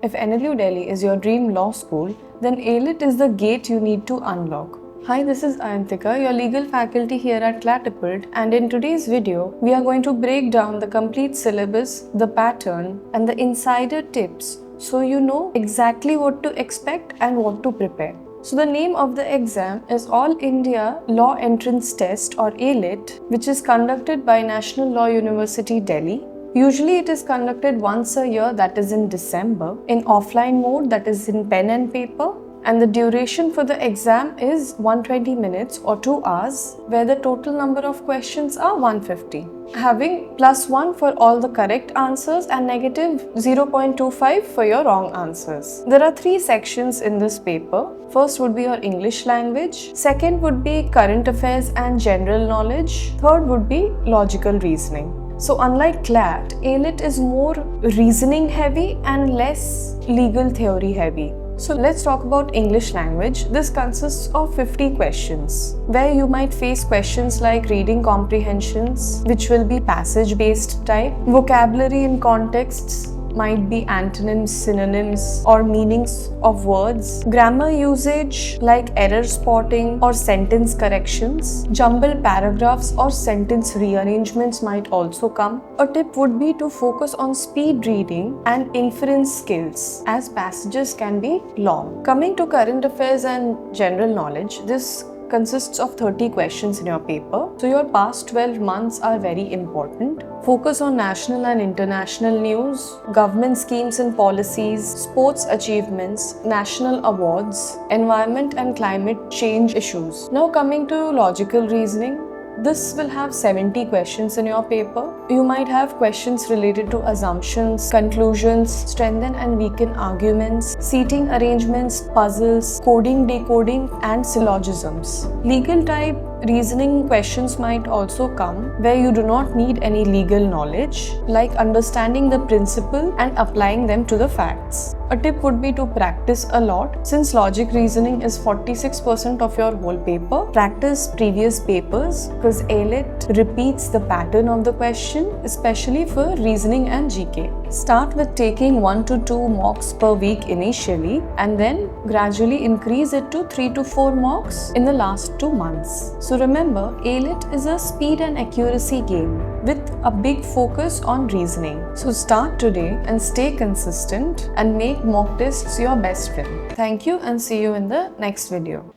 If NLU Delhi is your dream law school, then AILIT is the gate you need to unlock. Hi, this is Ayantika, your legal faculty here at Catapult, and in today's video, we are going to break down the complete syllabus, the pattern, and the insider tips so you know exactly what to expect and what to prepare. So the name of the exam is All India Law Entrance Test or AILIT, which is conducted by National Law University Delhi. Usually it is conducted once a year, that is in December, in offline mode, that is in pen and paper. And the duration for the exam is 120 minutes or 2 hours, where the total number of questions are 150. Having +1 for all the correct answers and negative 0.25 for your wrong answers. There are 3 sections in this paper. First would be your English language. Second would be current affairs and general knowledge. Third would be logical reasoning. So unlike CLAT, AILIT is more reasoning heavy and less legal theory heavy. So let's talk about English language. This consists of 50 questions, where you might face questions like reading comprehensions, which will be passage-based type, vocabulary in contexts, might be antonyms, synonyms, or meanings of words, grammar usage like error spotting or sentence corrections, jumbled paragraphs or sentence rearrangements might also come. A tip would be to focus on speed reading and inference skills, as passages can be long. Coming to current affairs and general knowledge, this consists of 30 questions in your paper. So your past 12 months are very important. Focus on national and international news, government schemes and policies, sports achievements, national awards, environment and climate change issues. Now coming to logical reasoning. This will have 70 questions in your paper. You might have questions related to assumptions, conclusions, strengthen and weaken arguments, seating arrangements, puzzles, coding, decoding, and syllogisms. Legal type reasoning questions might also come where you do not need any legal knowledge, like understanding the principle and applying them to the facts. A tip would be to practice a lot. Since logic reasoning is 46% of your whole paper, practice previous papers because AILIT repeats the pattern of the question, especially for reasoning and GK. Start with taking 1 to 2 mocks per week initially and then gradually increase it to 3 to 4 mocks in the last 2 months. So remember, AILIT is a speed and accuracy game with a big focus on reasoning. So start today and stay consistent and make mock tests your best friend. Thank you and see you in the next video.